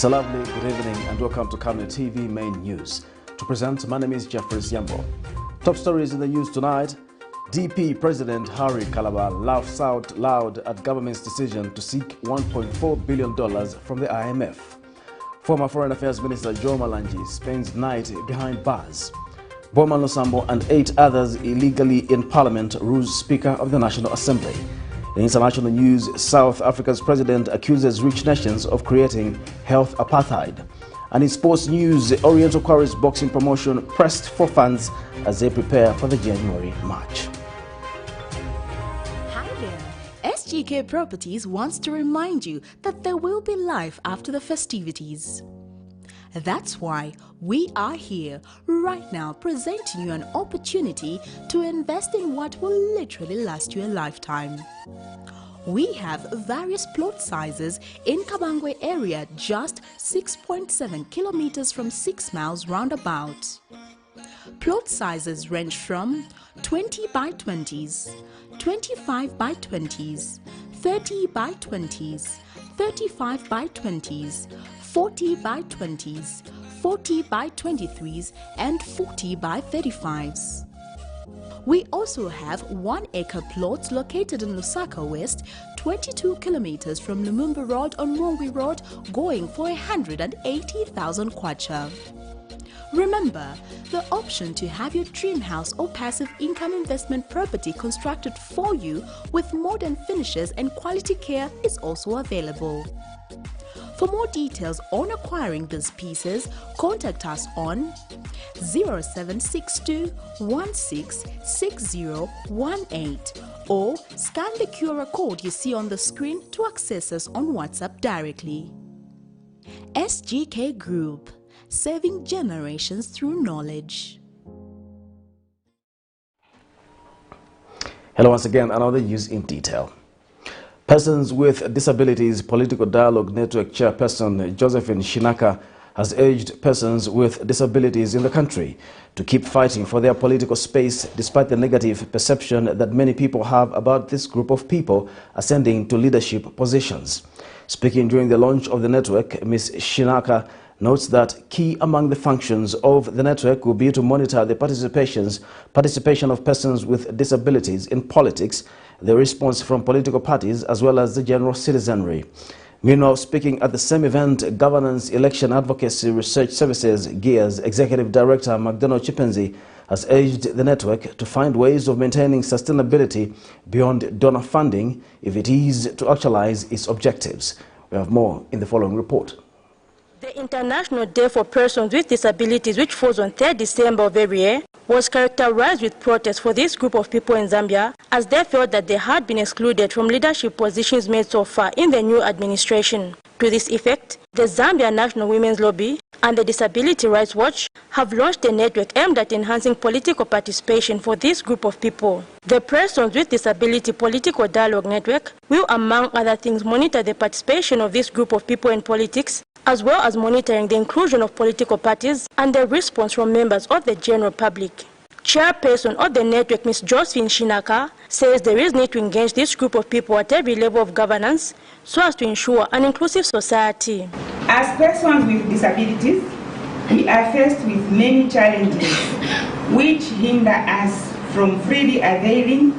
It's a lovely good evening and welcome to Camnet TV Main News. To present, my name is Jeffrey Siambo. Top stories in the news tonight. DP President Harry KALABA laughs out loud at government's decision to seek $1.4 billion from the IMF. Former Foreign Affairs Minister Joe Malanji spends night behind bars. BOWMAN LUSAMBO and 8 others illegally in Parliament rules Speaker of the National Assembly. In international news, South Africa's president accuses rich nations of creating health apartheid. And in sports news, Oriental QUARRIES boxing promotion pressed for funds as they prepare for the January match. Hi there. SGK Properties wants to remind you that there will be life after the festivities. That's why we are here right now presenting you an opportunity to invest in what will literally last you a lifetime. We have various plot sizes in Kabangwe area, just 6.7 kilometers from 6 miles roundabout. Plot sizes range from 20 by 20s, 25 by 20s, 30 by 20s, 35 by 20s, 40 by 20s, 40 by 23s, and 40 by 35s. We also have 1 acre plots located in Lusaka West, 22 kilometers from Lumumba Road on Mungwi Road, going for 180,000 kwacha. Remember, the option to have your dream house or passive income investment property constructed for you with modern finishes and quality care is also available. For more details on acquiring these pieces, contact us on 0762 166018 or scan the QR code you see on the screen to access us on WhatsApp directly. SGK Group, serving generations through knowledge. Hello once again, another news in detail. Persons with Disabilities Political Dialogue Network Chairperson Josephine Shinaka has urged persons with disabilities in the country to keep fighting for their political space despite the negative perception that many people have about this group of people ascending to leadership positions. Speaking during the launch of the network, Ms. Shinaka notes that key among the functions of the network will be to monitor the participation of persons with disabilities in politics, the response from political parties, as well as the general citizenry. Meanwhile, speaking at the same event, Governance, Election Advocacy Research Services GEARS Executive Director McDonald Chipenzi has urged the network to find ways of maintaining sustainability beyond donor funding if it is to actualize its objectives. We have more in the following report. The International Day for Persons with Disabilities, which falls on 3rd December of every year, was characterized with protests for this group of people in Zambia as they felt that they had been excluded from leadership positions made so far in the new administration. To this effect, the Zambia National Women's Lobby and the Disability Rights Watch have launched a network aimed at enhancing political participation for this group of people. The Persons with Disability Political Dialogue Network will, among other things, monitor the participation of this group of people in politics, as well as monitoring the inclusion of political parties and the response from members of the general public. Chairperson of the network, Ms. Josephine Shinaka, says there is need to engage this group of people at every level of governance so as to ensure an inclusive society. As persons with disabilities, we are faced with many challenges which hinder us from freely availing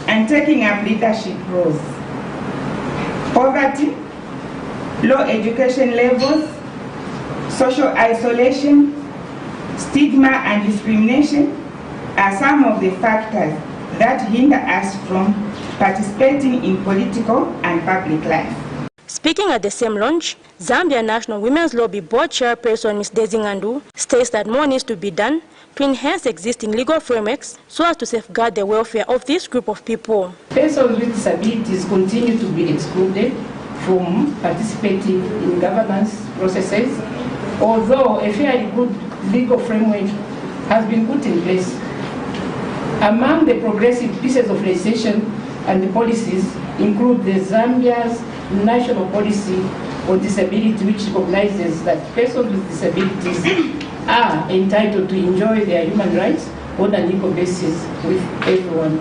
and taking up leadership roles. Poverty, low education levels, social isolation, stigma and discrimination are some of the factors that hinder us from participating in political and public life. Speaking at the same launch, Zambia National Women's Lobby Board Chairperson Ms. Desi Ngandu states that more needs to be done to enhance existing legal frameworks so as to safeguard the welfare of this group of people. Persons with disabilities continue to be excluded from participating in governance processes, although a fairly good legal framework has been put in place. Among the progressive pieces of legislation and the policies include the Zambia's national policy on disability, which recognizes that persons with disabilities are entitled to enjoy their human rights on an equal basis with everyone.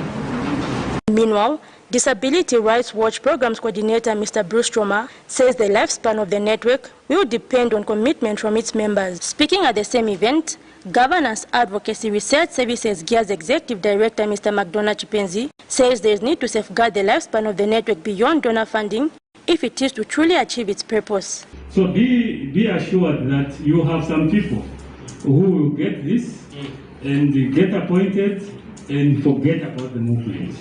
Meanwhile, Disability Rights Watch Programs Coordinator Mr. Bruce Troma says the lifespan of the network will depend on commitment from its members. Speaking at the same event, Governance Advocacy Research Services GEAR's Executive Director Mr. McDonough Chipenzi says there is need to safeguard the lifespan of the network beyond donor funding if it is to truly achieve its purpose. So be assured that you have some people who will get this and get appointed and forget about the movement.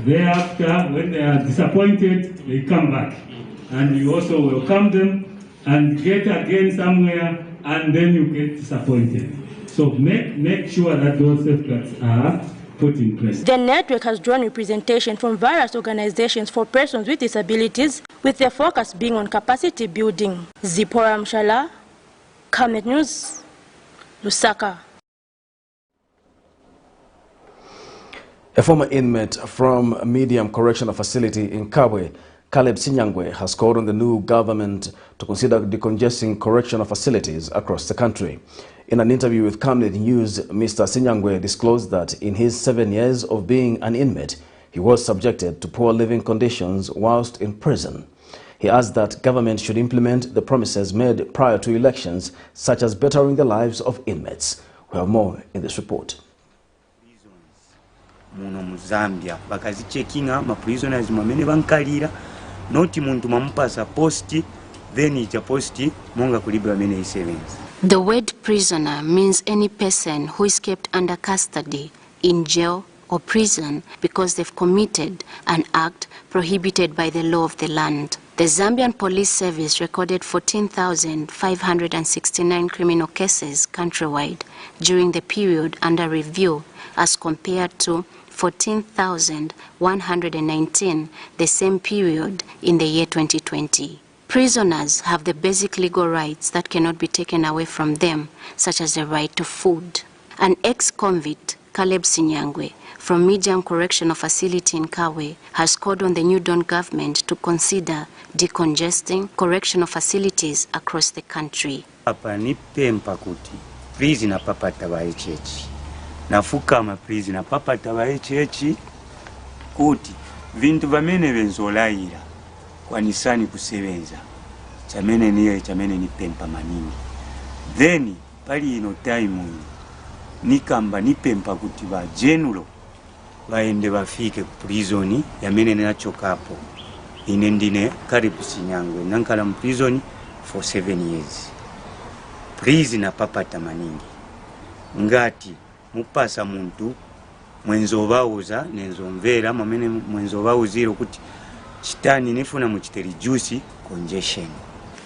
Thereafter, when they are disappointed, they come back. And you also welcome them and get again somewhere, and then you get disappointed. So make sure that those safeguards are put in place. The network has drawn representation from various organizations for persons with disabilities, with their focus being on capacity building. Zipporah Mshala, Camnet News, Lusaka. A former inmate from a medium correctional facility in Kabwe, Caleb Sinyangwe, has called on the new government to consider decongesting correctional facilities across the country. In an interview with Camnet News, Mr. Sinyangwe disclosed that in his 7 years of being an inmate, he was subjected to poor living conditions whilst in prison. He asked that government should implement the promises made prior to elections, such as bettering the lives of inmates. We have more in this report. Muno mu Zambia bakazichekinga ma prisoners mwamene bankalira noti muntu mamupasa posti then ija posti monga kulibwa mene isevens. The word prisoner means any person who is kept under custody in jail or prison because they've committed an act prohibited by the law of the land. The Zambian Police Service recorded 14,569 criminal cases countrywide during the period under review, as compared to 14,119 the same period in the year 2020. Prisoners have the basic legal rights that cannot be taken away from them, such as the right to food. An ex-convict, Caleb Sinyangwe, from Medium Correctional Facility in Kawe, has called on the New Dawn government to consider decongesting correctional facilities across the country. Apa nipempa kuti prisoner papata wa HH. Nafuka ma prisoner papata wa HH kuti vintu vamene venzolaira kwanisani kusebenza. Chamene niye chamene nipempa manini. Then pali ino time nikamba nipempa kuti ba general baende bafike prison yamene nachokapo. Ine ndine Caleb Sinyangwe nankala mu prison for 7 years. Prisoner papata maningi. Ngati mupasa muntu mwenzo bauza nenzo mvera mwamene mwenzo bauziro kuti chitani nifuna muchiteri juice congestion.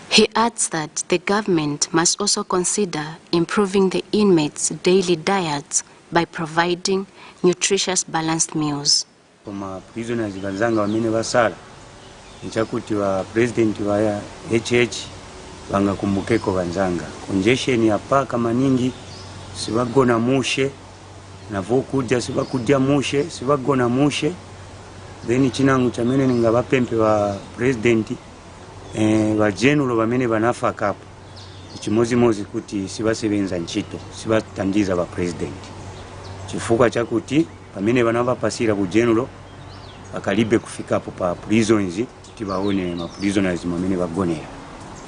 He adds that the government must also consider improving the inmates' daily diets by providing nutritious balanced meals. Koma prisoners banzanga wamene basala nchakuti wa president wa HH bangakumbukeko banzanga congestion yapaka maningi sibagona mushe navokuja sibakudya mushe sibagona mushe then chinangu chamene ningabapempe wa president ba general bamene banafa kapo chimozi kuti sibasebenza nchito sibatandiza ba president chifuka chakuti pamene banava pasira bu general akalibe kufika hapo pa prisons tibaone ma prisoners mamene bagonera.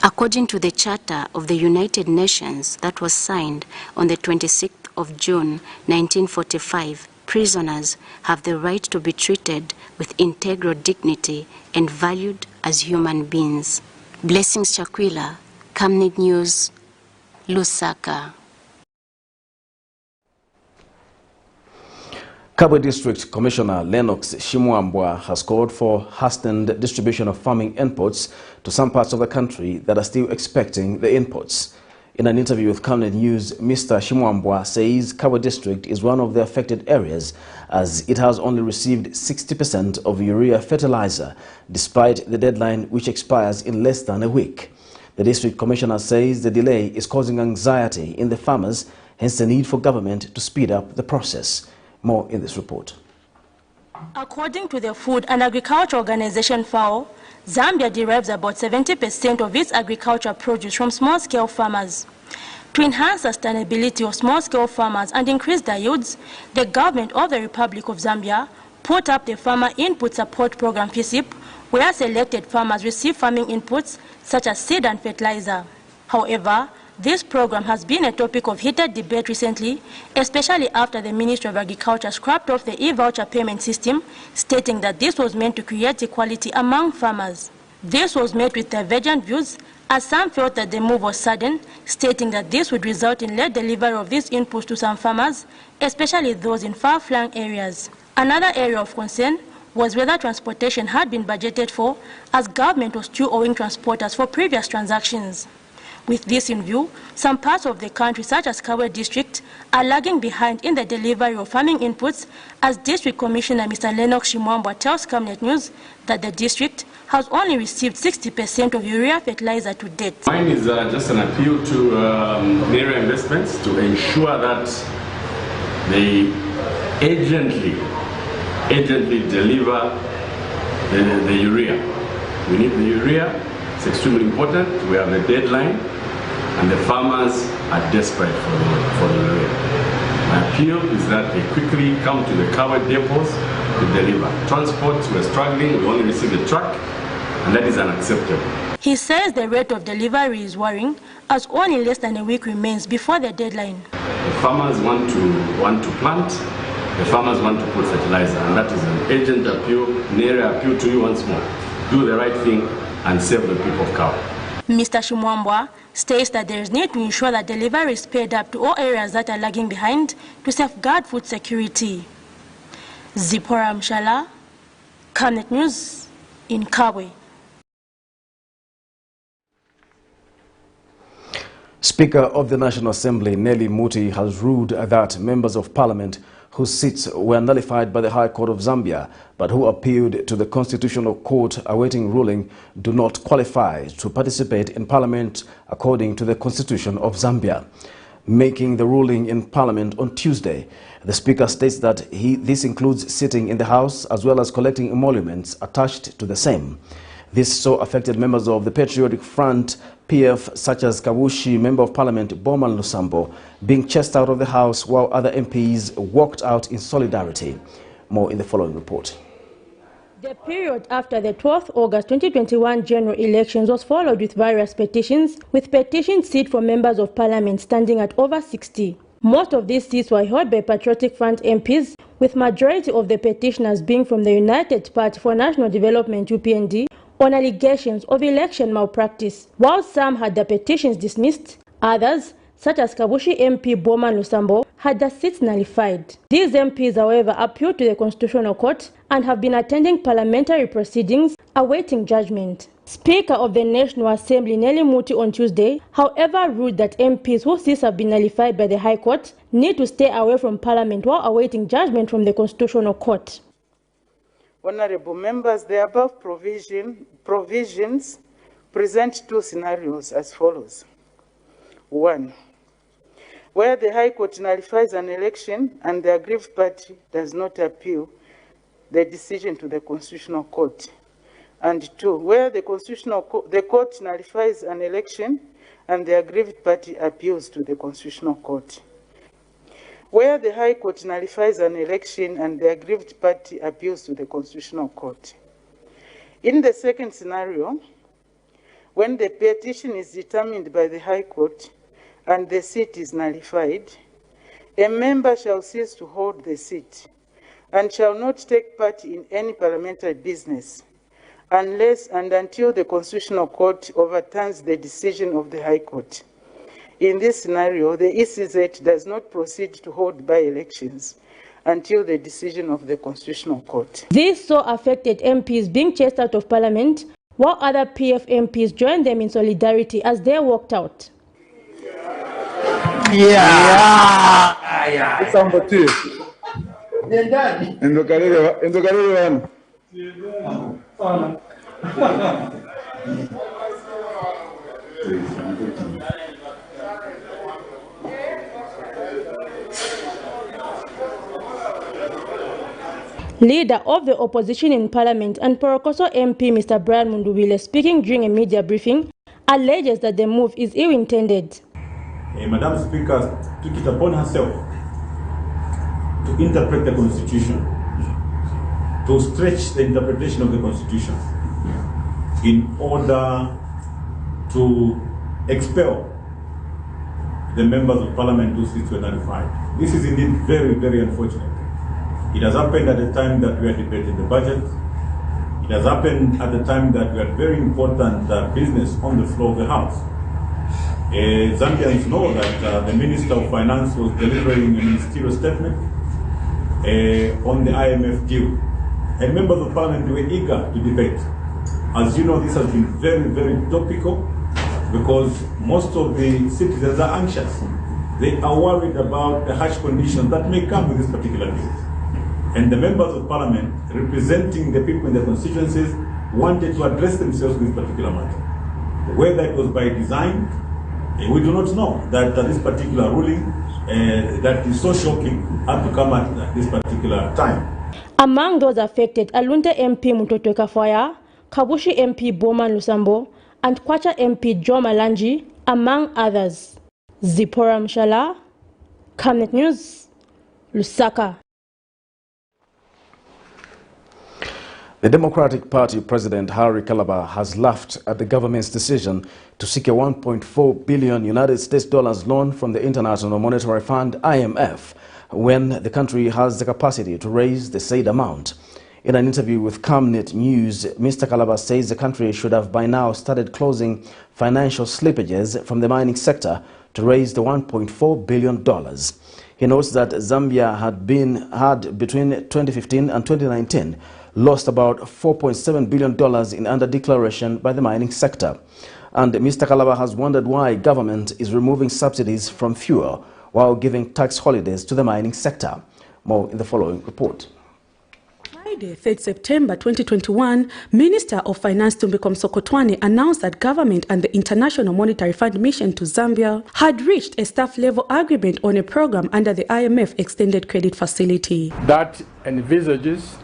According to the Charter of the United Nations that was signed on the 26th of June 1945, prisoners have the right to be treated with integral dignity and valued as human beings. Blessings Chakwila, Camnet News, Lusaka. Kabwe District Commissioner Lennox Shimwambwa has called for hastened distribution of farming inputs to some parts of the country that are still expecting the inputs. In an interview with Camnet News, Mr. Shimwambwa says Kabwe District is one of the affected areas as it has only received 60% of urea fertilizer, despite the deadline which expires in less than a week. The District Commissioner says the delay is causing anxiety in the farmers, hence the need for government to speed up the process. More in this report. According to the Food and Agriculture Organization FAO, Zambia derives about 70% of its agricultural produce from small-scale farmers. To enhance sustainability of small-scale farmers and increase their yields, the government of the Republic of Zambia put up the Farmer Input Support Program FISIP, where selected farmers receive farming inputs such as seed and fertilizer. However, this program has been a topic of heated debate recently, especially after the Ministry of Agriculture scrapped off the e-voucher payment system, stating that this was meant to create equality among farmers. This was met with divergent views, as some felt that the move was sudden, stating that this would result in late delivery of these inputs to some farmers, especially those in far-flung areas. Another area of concern was whether transportation had been budgeted for, as government was still owing transporters for previous transactions. With this in view, some parts of the country, such as Kabwe District, are lagging behind in the delivery of farming inputs, as District Commissioner Mr. Lennox Shimwambwa tells Camnet News that the district has only received 60% of urea fertilizer to date. Mine is just an appeal to area investments to ensure that they urgently deliver the urea. We need the urea. It's extremely important. We have a deadline, and the farmers are desperate for the urea. My appeal is that they quickly come to the Kabwe depots to deliver. Transport, we're struggling. We only receive a truck, and that is unacceptable. He says the rate of delivery is worrying, as only less than a week remains before the deadline. The farmers want to plant. The farmers want to put fertilizer, and that is an urgent appeal, an area appeal to you once more. Do the right thing and save the people of Kabwe. Mr. Shimwambwa states that there is need to ensure that delivery is sped up to all areas that are lagging behind to safeguard food security. Zipporah Mshala, Camnet News in Kabwe. Speaker of the National Assembly, Nelly Muti, has ruled that members of Parliament whose seats were nullified by the High Court of Zambia, but who appealed to the Constitutional Court awaiting ruling, do not qualify to participate in Parliament according to the Constitution of Zambia. Making the ruling in Parliament on Tuesday, the Speaker states that this includes sitting in the House as well as collecting emoluments attached to the same. This so affected members of the Patriotic Front PF, such as Kabushi Member of Parliament BOWMAN LUSAMBO, being chased out of the House while other MPs walked out in solidarity. More in the following report. The period after the 12th August 2021 general elections was followed with various petitions, with petition seats for members of Parliament standing at over 60. Most of these seats were held by Patriotic Front MPs, with majority of the petitioners being from the United Party for National Development UPND, on allegations of election malpractice. While some had their petitions dismissed, others, such as Kabushi MP BOWMAN LUSAMBO, had their seats nullified. These MPs, however, appealed to the Constitutional Court and have been attending parliamentary proceedings awaiting judgment. Speaker of the National Assembly Nelly Muti on Tuesday, however, ruled that MPs whose seats have been nullified by the High Court need to stay away from Parliament while awaiting judgment from the Constitutional Court. Honorable members, the above provisions present two scenarios as follows. 1. Where the High Court nullifies an election and the aggrieved party does not appeal the decision to the Constitutional Court. And 2. Where the court nullifies an election and the aggrieved party appeals to the Constitutional Court. Where the High Court nullifies an election and the aggrieved party appeals to the Constitutional Court. In the second scenario, when the petition is determined by the High Court and the seat is nullified, a member shall cease to hold the seat and shall not take part in any parliamentary business unless and until the Constitutional Court overturns the decision of the High Court. In this scenario, the ECZ does not proceed to hold by-elections until the decision of the Constitutional Court. This so affected MPs being chased out of Parliament, while other PF MPs joined them in solidarity as they walked out. Leader of the opposition in Parliament and Porokoso MP Mr. Brian Mundubile, speaking during a media briefing, alleges that the move is ill-intended. Madam Speaker took it upon herself to interpret the Constitution to stretch the interpretation of the Constitution in order to expel the members of parliament whose seats were nullified. This is indeed very, very unfortunate. It has happened at the time that we are debating the budget. It has happened at the time that we had very important business on the floor of the House. Zambians know that the Minister of Finance was delivering a ministerial statement on the IMF deal. And members of parliament were eager to debate. As you know, this has been very, very topical because most of the citizens are anxious. They are worried about the harsh conditions that may come with this particular bill. And the members of parliament, representing the people in their constituencies, wanted to address themselves with this particular matter. Whether it was by design, we do not know that this particular ruling that is so shocking had to come at this particular time. Among those affected, Alunte MP Mutotwe Kafwaya, Kabushi MP BOWMAN LUSAMBO, and Kwacha MP Joe MALANJI, among others. Zipporah Mshala, Camnet News, Lusaka. The Democratic Party President Harry KALABA has laughed at the government's decision to seek a $1.4 billion United States loan from the International Monetary Fund (IMF) when the country has the capacity to raise the said amount. In an interview with Camnet News, Mr. KALABA says the country should have by now started closing financial slippages from the mining sector to raise the $1.4 billion. He notes that Zambia had between 2015 and 2019 lost about $4.7 billion in under-declaration by the mining sector. And Mr. KALABA has wondered why government is removing subsidies from fuel while giving tax holidays to the mining sector. More in the following report. Friday, 3rd September 2021, Minister of Finance Tumbikom Sokotwane announced that government and the International Monetary Fund mission to Zambia had reached a staff-level agreement on a program under the IMF Extended Credit Facility. That envisages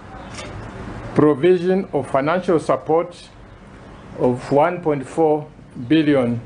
provision of financial support of $1.4 billion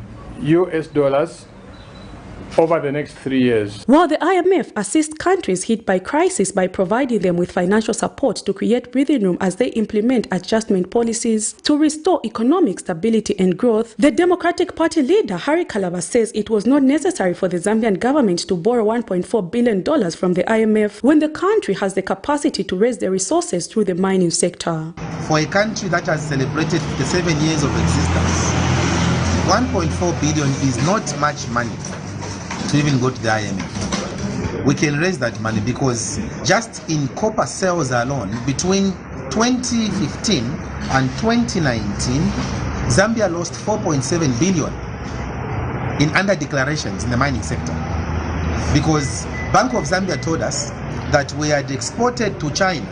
over the next 3 years. While the IMF assists countries hit by crisis by providing them with financial support to create breathing room as they implement adjustment policies to restore economic stability and growth, the Democratic Party leader Harry KALABA says it was not necessary for the Zambian government to borrow $1.4 billion from the IMF when the country has the capacity to raise the resources through the mining sector. For a country that has celebrated the 7 years of existence, $1.4 billion is not much money to even go to the IMF. We can raise that money because just in copper sales alone, between 2015 and 2019, Zambia lost 4.7 billion in under-declarations in the mining sector. Because Bank of Zambia told us that we had exported to China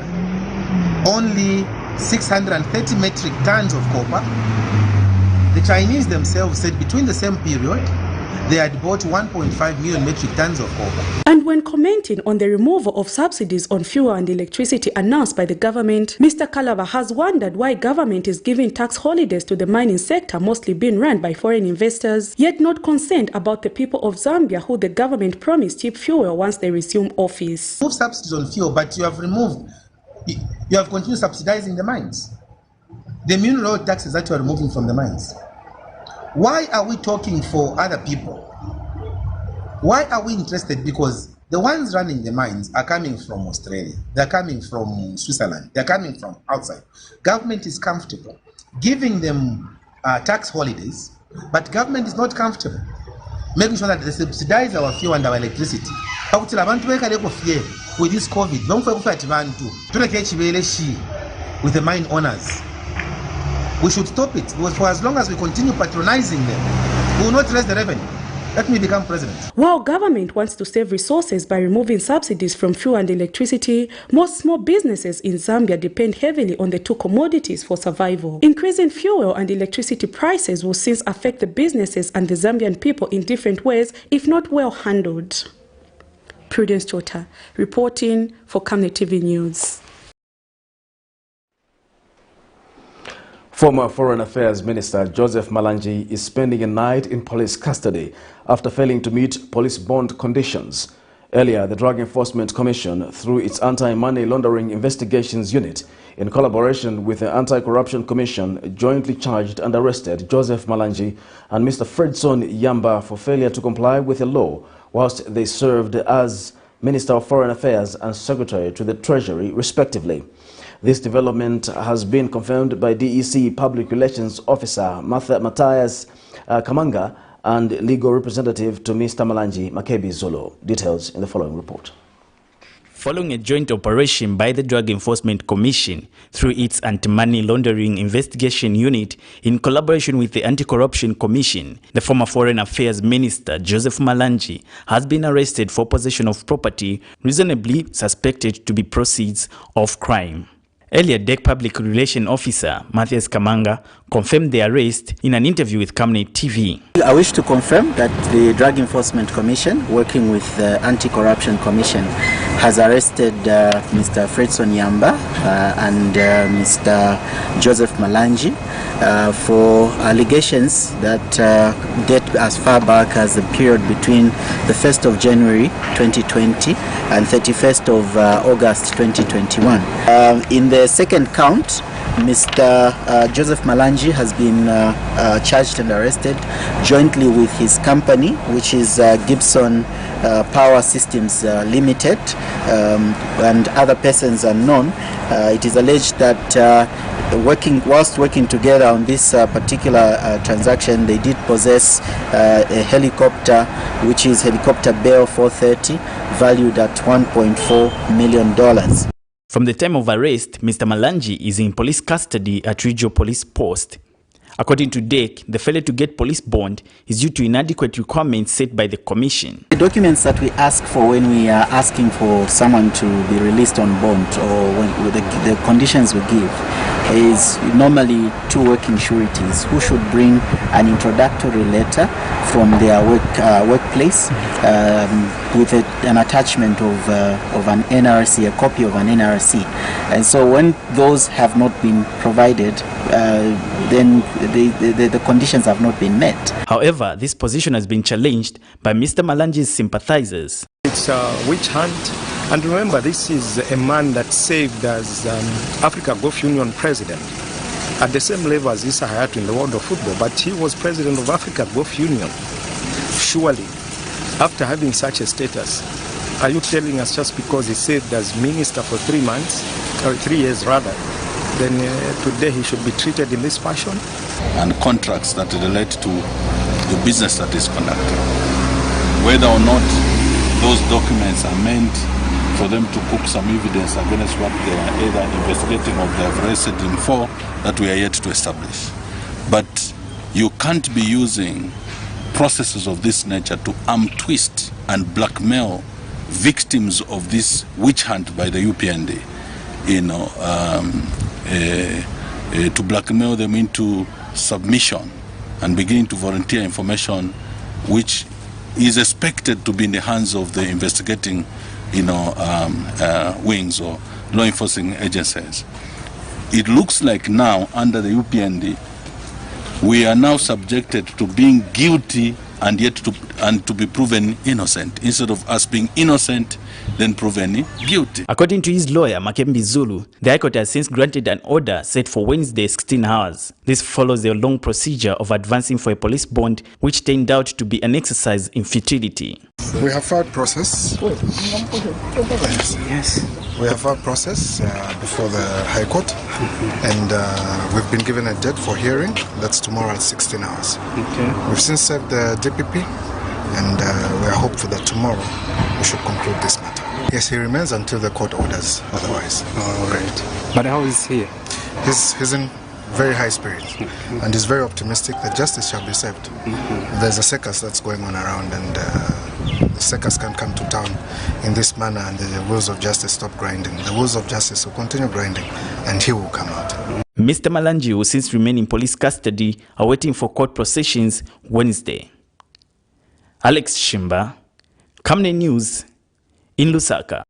only 630 metric tons of copper. The Chinese themselves said between the same period, they had bought 1.5 million metric tons of copper. And when commenting on the removal of subsidies on fuel and electricity announced by the government, Mr. KALABA has wondered why government is giving tax holidays to the mining sector mostly being run by foreign investors, yet not concerned about the people of Zambia who the government promised cheap fuel once they resume office. Remove subsidies on fuel, but you have continued subsidizing the mines. The mineral taxes that you are removing from the mines. Why are we talking for other people? Why are we interested? Because the ones running the mines are coming from Australia, they're coming from Switzerland, they're coming from outside. Government is comfortable giving them tax holidays, but government is not comfortable making sure that they subsidize our fuel and our electricity. With this COVID, with the mine owners. We should stop it, because for as long as we continue patronizing them, we will not raise the revenue. Let me become president. While government wants to save resources by removing subsidies from fuel and electricity, most small businesses in Zambia depend heavily on the two commodities for survival. Increasing fuel and electricity prices will since affect the businesses and the Zambian people in different ways if not well handled. Prudence Chota, reporting for Camnet TV News. Former Foreign Affairs Minister Joseph Malanji is spending a night in police custody after failing to meet police bond conditions. Earlier, the Drug Enforcement Commission, through its Anti-Money Laundering Investigations Unit, in collaboration with the Anti-Corruption Commission, jointly charged and arrested Joseph Malanji and Mr. Fredson Yamba for failure to comply with the law, whilst they served as Minister of Foreign Affairs and Secretary to the Treasury, respectively. This development has been confirmed by DEC Public Relations Officer Matthias Kamanga and legal representative to Mr. Malanji, Makebi Zolo. Details in the following report. Following a joint operation by the Drug Enforcement Commission through its Anti-Money Laundering Investigation Unit in collaboration with the Anti-Corruption Commission, the former Foreign Affairs Minister Joseph Malanji has been arrested for possession of property reasonably suspected to be proceeds of crime. Earlier, DEC Public Relations Officer Matthias Kamanga confirmed the arrest in an interview with Camnet TV. I wish to confirm that the Drug Enforcement Commission, working with the Anti-Corruption Commission, has arrested Mr. Fredson Yamba and Mr. Joseph Malanji for allegations that date as far back as the period between the 1st of January 2020 and 31st of August 2021. In the second count, Mr. Joseph Malanji has been charged and arrested jointly with his company, which is Gibson Power Systems Limited, and other persons unknown. It is alleged that whilst working together on this particular transaction, they did possess a helicopter, which is helicopter Bell 430, valued at $1.4 million. From the time of arrest, Mr. Malanji is in police custody at Regional Police Post. According to DEC, the failure to get police bond is due to inadequate requirements set by the Commission. The documents that we ask for when we are asking for someone to be released on bond, or when the conditions we give, is normally two working sureties who should bring an introductory letter from their workplace with an attachment of an NRC, a copy of an NRC. And so when those have not been provided, then the conditions have not been met. However, this position has been challenged by Mr. Malanji's sympathizers. It's a witch hunt. And remember, this is a man that served as Africa Golf Union president at the same level as Issa Hayatou in the world of football, but he was president of Africa Golf Union. Surely, after having such a status, are you telling us just because he served as minister for 3 months, or 3 years rather, then today he should be treated in this fashion? And contracts that relate to the business that is conducted. Whether or not those documents are meant for them to cook some evidence against what they are either investigating or they have arrested him for, that we are yet to establish. But you can't be using processes of this nature to arm twist and blackmail victims of this witch hunt by the UPND, to blackmail them into submission and beginning to volunteer information which is expected to be in the hands of the investigating wings or law enforcing agencies. It looks like now under the UPND we are now subjected to being guilty and yet to be proven innocent, instead of us being innocent then proven guilty. According to his lawyer, Makebi Zolo, the High Court has since granted an order set for Wednesday 16 hours. This follows a long procedure of advancing for a police bond, which turned out to be an exercise in futility. We have filed process. Yes. We have filed process before the High Court, and we've been given a date for hearing. That's tomorrow at 16 hours. Okay. We've since served the DPP, and we are hopeful that tomorrow we should conclude this matter. Yes, he remains until the court orders otherwise. All right. But how is he? He's in very high spirit, and he's very optimistic that justice shall be served. There's a circus that's going on around, and the circus can't come to town in this manner, and the wheels of justice stop grinding. The wheels of justice will continue grinding, and he will come out. Mr. Malanji will since remain in police custody, awaiting for court processions Wednesday. Alex Shimba, Camnet News, in Lusaka.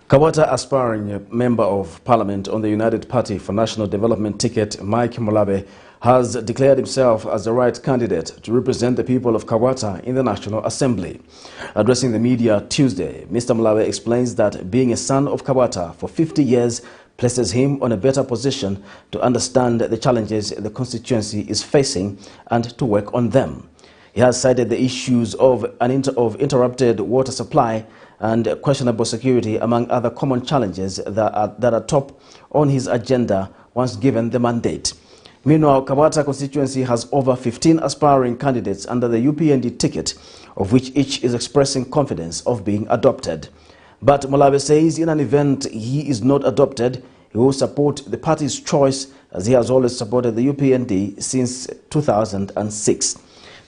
Kawata aspiring member of parliament on the United Party for National Development ticket, Mike Molabe, has declared himself as the right candidate to represent the people of Kawata in the National Assembly. Addressing the media Tuesday, Mr. Malawi explains that being a son of Kawata for 50 years places him on a better position to understand the challenges the constituency is facing and to work on them. He has cited the issues of interrupted water supply and questionable security among other common challenges that are top on his agenda once given the mandate. Meanwhile, Kawata constituency has over 15 aspiring candidates under the UPND ticket, of which each is expressing confidence of being adopted. But Malawi says in an event he is not adopted, he will support the party's choice as he has always supported the UPND since 2006.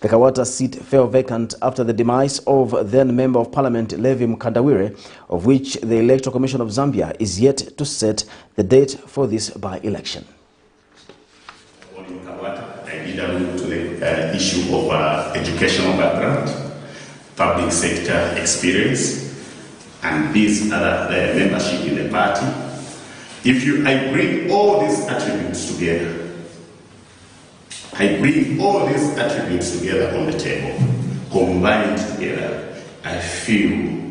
The Kawata seat fell vacant after the demise of then Member of Parliament Levi Mkandawire, of which the Electoral Commission of Zambia is yet to set the date for this by-election. I did allude to the issue of educational background, public sector experience, and these other membership in the party. I bring all these attributes together, on the table, combined together, I feel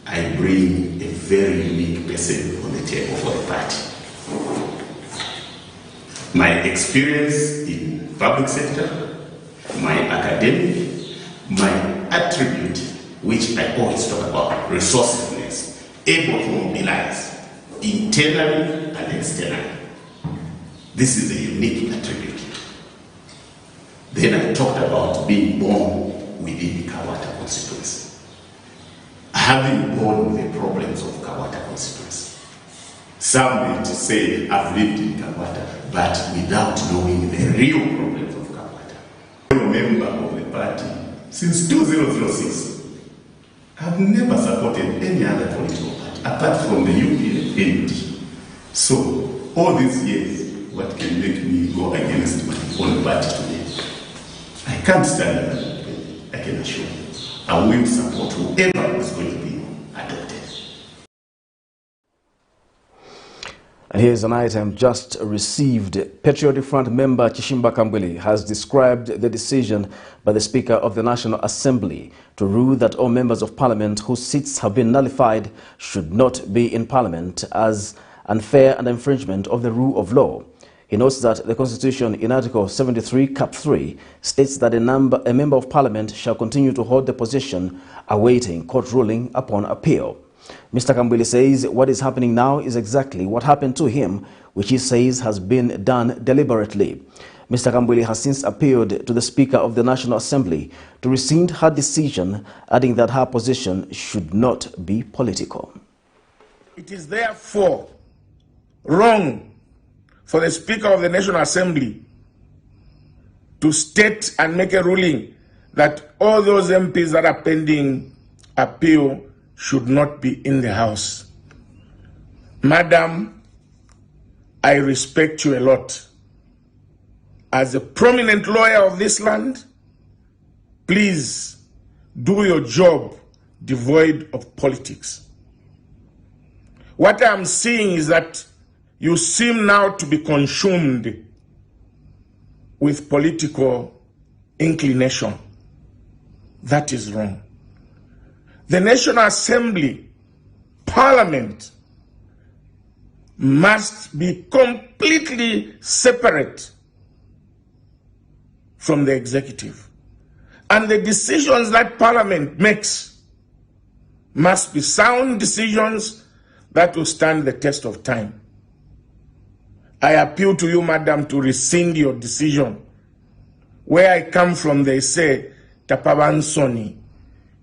I bring a very unique person on the table for the party. My experience in public sector, my academic, my attribute, which I always talk about, resourcefulness, able to mobilize internally and externally. This is a unique attribute. Then I talked about being born within the Kawata constituency. I have been born with the problems of Kawata constituency. Some may say I've lived in Kawata, but without knowing the real problems of Kawata. I'm a member of the party since 2006. I've never supported any other political party apart from the UPND. So, all these years, what can make me go against my own party today? I can't stand it. I can assure you. I will support whoever is going to be adopted. And here's an item just received. Patriotic Front member Chishimba Kambwili has described the decision by the Speaker of the National Assembly to rule that all members of Parliament whose seats have been nullified should not be in Parliament as unfair and infringement of the rule of law. He notes that the Constitution in Article 73, Cap 3, states that a member of Parliament shall continue to hold the position awaiting court ruling upon appeal. Mr. Kambwili says what is happening now is exactly what happened to him, which he says has been done deliberately. Mr. Kambwili has since appealed to the Speaker of the National Assembly to rescind her decision, adding that her position should not be political. It is therefore wrong for the Speaker of the National Assembly to state and make a ruling that all those MPs that are pending appeal should not be in the House. Madam, I respect you a lot. As a prominent lawyer of this land, please do your job devoid of politics. What I'm seeing is that you seem now to be consumed with political inclination. That is wrong. The National Assembly, Parliament, must be completely separate from the executive. And the decisions that Parliament makes must be sound decisions that will stand the test of time. I appeal to you, madam, to rescind your decision. Where I come from, they say, Tapabansoni.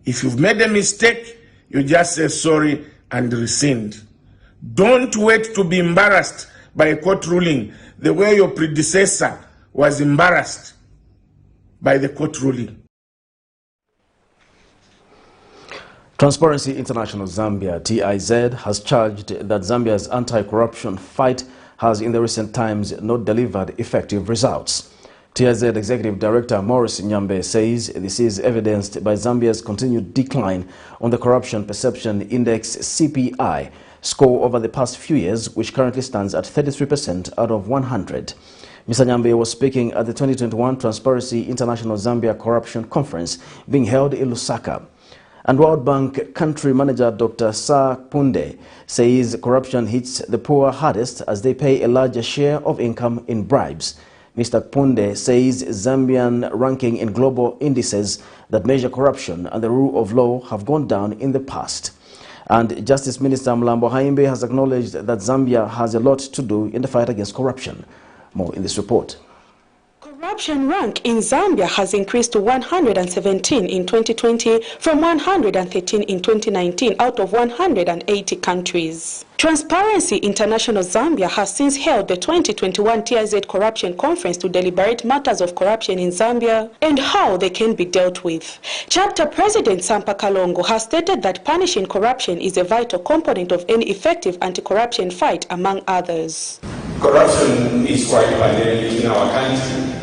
If you've made a mistake, you just say sorry and rescind. Don't wait to be embarrassed by a court ruling the way your predecessor was embarrassed by the court ruling. Transparency International Zambia, TIZ, has charged that Zambia's anti-corruption fight has in the recent times not delivered effective results. TIZ Executive Director Maurice Nyambe says this is evidenced by Zambia's continued decline on the Corruption Perception Index CPI score over the past few years, which currently stands at 33% out of 100. Mr. Nyambe was speaking at the 2021 Transparency International Zambia Corruption Conference being held in Lusaka. And World Bank country manager Dr. Sa Punde says corruption hits the poor hardest as they pay a larger share of income in bribes. Mr. Punde says Zambian ranking in global indices that measure corruption and the rule of law have gone down in the past. And Justice Minister Mlambo Haimbe has acknowledged that Zambia has a lot to do in the fight against corruption. More in this report. Corruption rank in Zambia has increased to 117 in 2020 from 113 in 2019 out of 180 countries. Transparency International Zambia has since held the 2021 TIZ Corruption Conference to deliberate matters of corruption in Zambia and how they can be dealt with. Chapter President Sampa Kalongo has stated that punishing corruption is a vital component of any effective anti-corruption fight, among others. Corruption is quite pandemic in our country.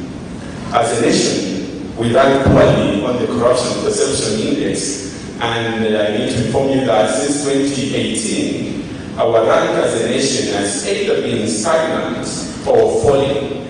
As a nation, we rank poorly on the Corruption Perception Index, and I need to inform you that since 2018, our rank as a nation has either been stagnant or falling.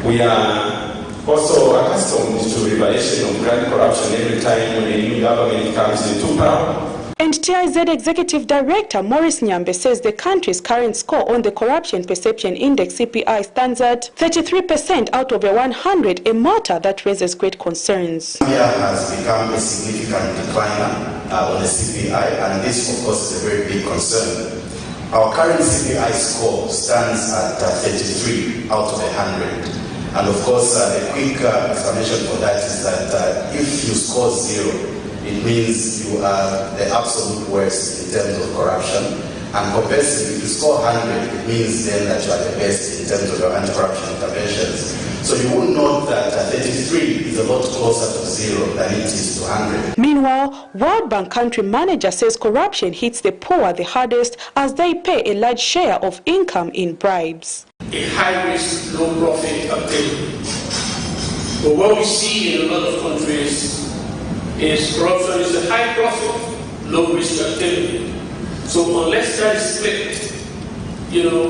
We are also accustomed to revelation of grand corruption every time when a new government comes into power. And TIZ Executive Director Maurice Nyambe says the country's current score on the Corruption Perception Index CPI stands at 33% out of 100, a matter that raises great concerns. Zambia has become a significant decliner on the CPI, and this, of course, is a very big concern. Our current CPI score stands at 33 out of 100. And of course, the quick explanation for that is that if you score 0, it means you are the absolute worst in terms of corruption. And conversely, if you score 100, it means then that you are the best in terms of your anti-corruption interventions. So you will note that 33 is a lot closer to 0 than it is to 100. Meanwhile, World Bank country manager says corruption hits the poor the hardest as they pay a large share of income in bribes. A high-risk, low-profit activity. But what we see in a lot of countries is corruption is a high-profit, low-risk activity. So unless that is flipped,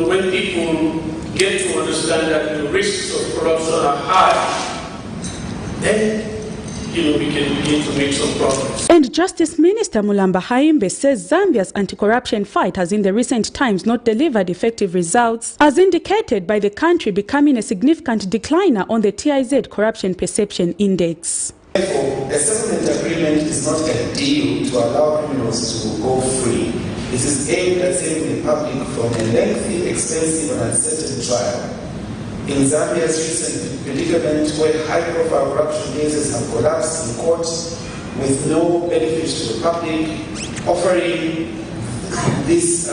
when people get to understand that the risks of corruption are high, then we can begin to make some progress. And Justice Minister Mulamba Haimbe says Zambia's anti-corruption fight has in the recent times not delivered effective results, as indicated by the country becoming a significant decliner on the TIZ Corruption Perception Index. Therefore, a settlement agreement is not a deal to allow criminals to go free. It is aimed at saving the public from a lengthy, expensive and uncertain trial. In Zambia's recent predicament, where high-profile corruption cases have collapsed in court with no benefit to the public, offering this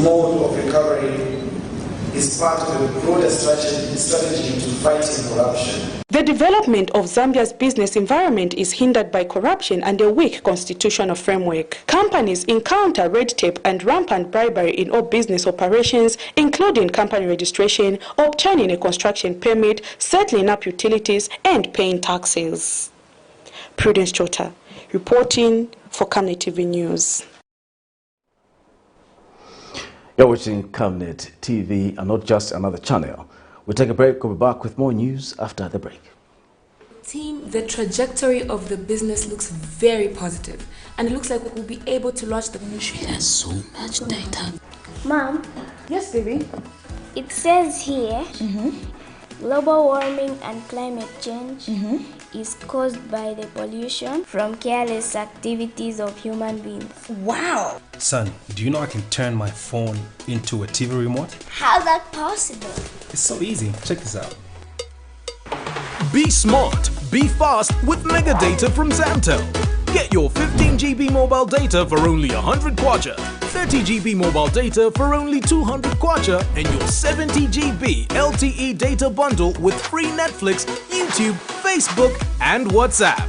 mode of recovery is part of a broader strategy to fighting corruption. The development of Zambia's business environment is hindered by corruption and a weak constitutional framework. Companies encounter red tape and rampant bribery in all business operations, including company registration, obtaining a construction permit, settling up utilities, and paying taxes. Prudence Chota, reporting for Camnet TV News. You're watching Camnet TV and not just another channel. We'll take a break. We'll be back with more news after the break. Team, the trajectory of the business looks very positive, and it looks like we'll be able to launch the ministry. There's so much data. Mom? Yes, baby? It says here, global warming and climate change is caused by the pollution from careless activities of human beings. Wow! Son, do you know I can turn my phone into a TV remote? How's that possible? It's so easy. Check this out. Be smart, be fast with mega data from Zamtel. Get your 15 GB mobile data for only 100 kwacha, 30 GB mobile data for only 200 kwacha, and your 70 GB LTE data bundle with free Netflix, YouTube, Facebook, and WhatsApp.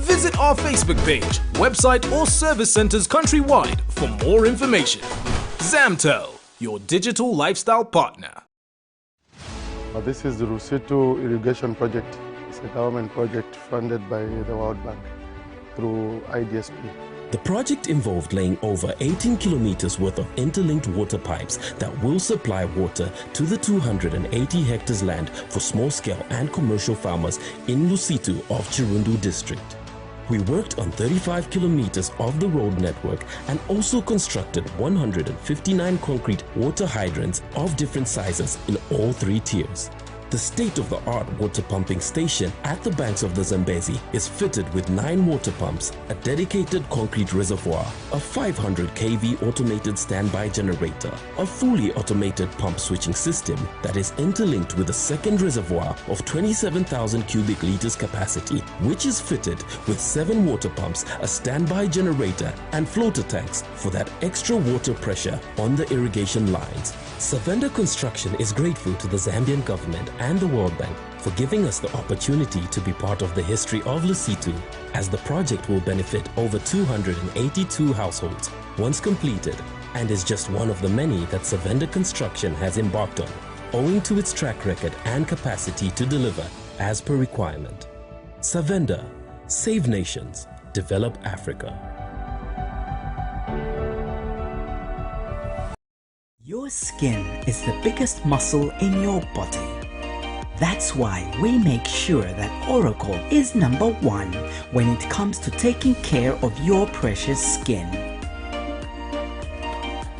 Visit our Facebook page, website, or service centers countrywide for more information. Zamtel, your digital lifestyle partner. This is the Rusitu Irrigation Project. It's a government project funded by the World Bank through IDSP. The project involved laying over 18 kilometers worth of interlinked water pipes that will supply water to the 280 hectares land for small-scale and commercial farmers in Lusitu of Chirundu district. We worked on 35 kilometers of the road network and also constructed 159 concrete water hydrants of different sizes in all 3 tiers. The state-of-the-art water pumping station at the banks of the Zambezi is fitted with 9 water pumps, a dedicated concrete reservoir, a 500 kV automated standby generator, a fully automated pump switching system that is interlinked with a second reservoir of 27,000 cubic liters capacity, which is fitted with 7 water pumps, a standby generator and floater tanks for that extra water pressure on the irrigation lines. Savenda Construction is grateful to the Zambian government and the World Bank for giving us the opportunity to be part of the history of Lusitu, as the project will benefit over 282 households once completed, and is just one of the many that Savenda Construction has embarked on, owing to its track record and capacity to deliver as per requirement. Savenda, save nations, develop Africa. Your skin is the biggest muscle in your body. That's why we make sure that Oracle is #1 when it comes to taking care of your precious skin.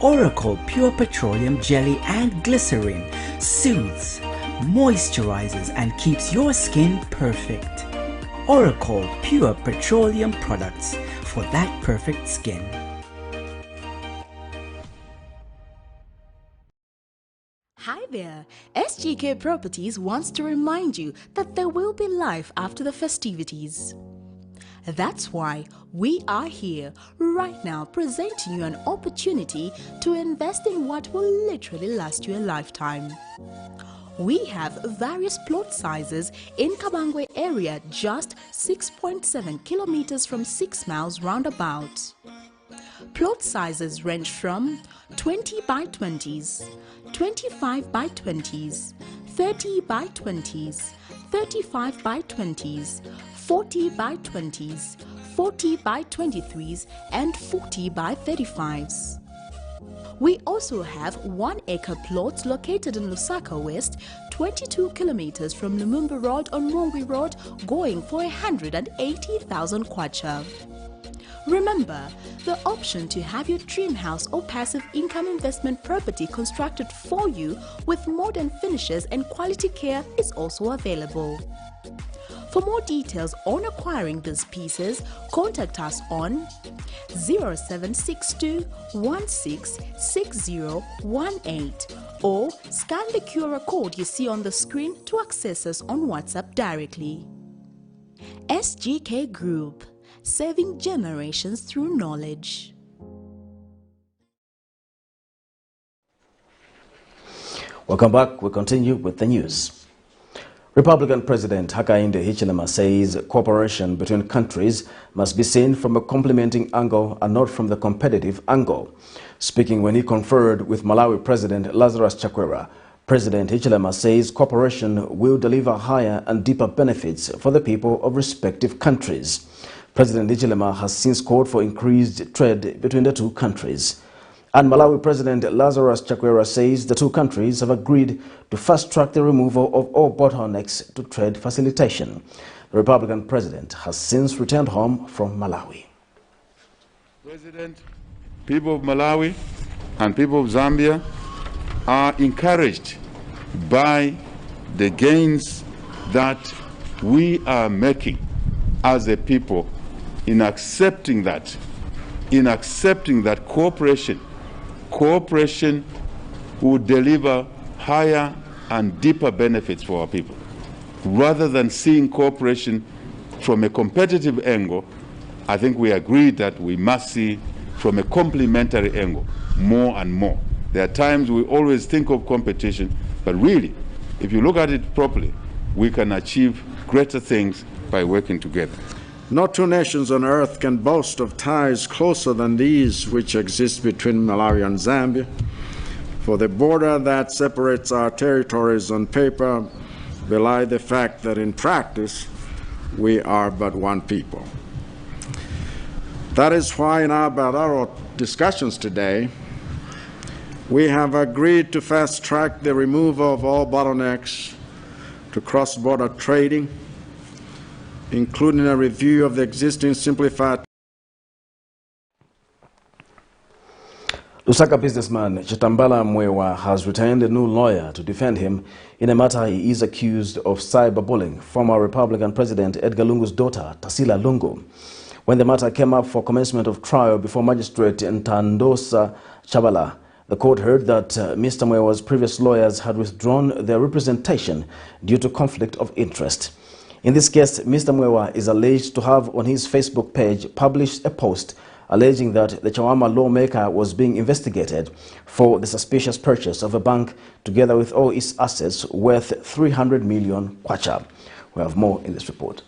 Oracle Pure Petroleum Jelly and Glycerin soothes, moisturizes and keeps your skin perfect. Oracle Pure Petroleum products for that perfect skin. Hi there! SGK Properties wants to remind you that there will be life after the festivities. That's why we are here right now presenting you an opportunity to invest in what will literally last you a lifetime. We have various plot sizes in Kabangwe area, just 6.7 kilometers from 6 miles roundabout. Plot sizes range from 20 by 20s, 25 by 20s, 30 by 20s, 35 by 20s, 40 by 20s, 40 by 23s, and 40 by 35s. We also have 1 acre plots located in Lusaka West, 22 kilometers from Lumumba Road on Mungwi Road, going for 180,000 kwacha. Remember, the option to have your dream house or passive income investment property constructed for you with modern finishes and quality care is also available. For more details on acquiring these pieces, contact us on 0762 166018 or scan the QR code you see on the screen to access us on WhatsApp directly. SGK Group, saving generations through knowledge. Welcome back. We continue with the news. Republican President Hakainde Hichilema says cooperation between countries must be seen from a complementing angle and not from the competitive angle. Speaking when he conferred with Malawi President Lazarus Chakwera, President Hichilema says cooperation will deliver higher and deeper benefits for the people of respective countries. President Hichilema has since called for increased trade between the two countries. And Malawi President Lazarus Chakwera says the two countries have agreed to fast-track the removal of all bottlenecks to trade facilitation. The Republican president has since returned home from Malawi. President, people of Malawi and people of Zambia are encouraged by the gains that we are making as a people in accepting that cooperation will deliver higher and deeper benefits for our people. Rather than seeing cooperation from a competitive angle, I think we agreed that we must see from a complementary angle more and more. There are times we always think of competition, but really, if you look at it properly, we can achieve greater things by working together. No two nations on earth can boast of ties closer than these which exist between Malawi and Zambia. For the border that separates our territories on paper belie the fact that in practice we are but one people. That is why in our bilateral discussions today, we have agreed to fast-track the removal of all bottlenecks to cross-border trading, including a review of the existing simplified. Lusaka businessman Chitambala Mwewa has retained a new lawyer to defend him in a matter he is accused of cyberbullying former Republican President Edgar Lungu's daughter, Tarsila Lungu. When the matter came up for commencement of trial before Magistrate Ntandosa Chabala, the court heard that Mr. Mwewa's previous lawyers had withdrawn their representation due to conflict of interest. In this case, Mr. Mwewa is alleged to have on his Facebook page published a post alleging that the Chawama lawmaker was being investigated for the suspicious purchase of a bank together with all its assets worth 300 million kwacha. We have more in this report.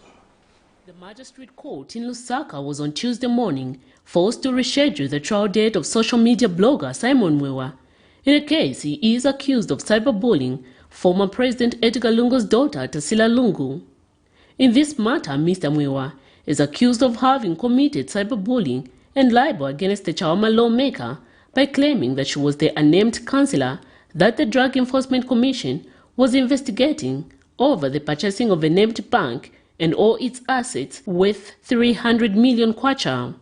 The magistrate court in Lusaka was on Tuesday morning forced to reschedule the trial date of social media blogger Simon Mwewa. In a case, he is accused of cyberbullying former President Edgar Lungu's daughter, Tarsila Lungu. In this matter, Mr. Mwewa is accused of having committed cyberbullying and libel against the Chawama lawmaker by claiming that she was the unnamed councillor that the Drug Enforcement Commission was investigating over the purchasing of a named bank and all its assets worth 300 million kwacha.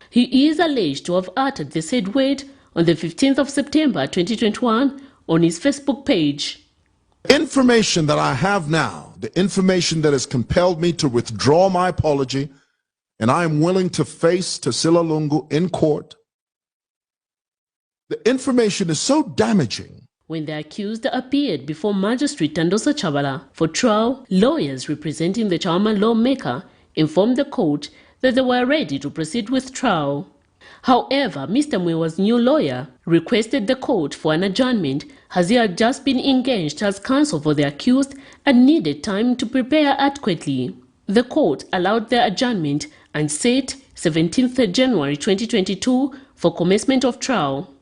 He is alleged to have uttered the said word on the 15th of September 2021 on his Facebook page. Information that I have now, the information that has compelled me to withdraw my apology, and I am willing to face Tarsila Lungu in court. The information is so damaging. When the accused appeared before Magistrate Ntandosa Chabala for trial, lawyers representing the Chawama lawmaker informed the court that they were ready to proceed with trial. However, Mr. Mwewa's new lawyer requested the court for an adjournment as he had just been engaged as counsel for the accused and needed time to prepare adequately. The court allowed the adjournment and set 17th January 2022 for commencement of trial.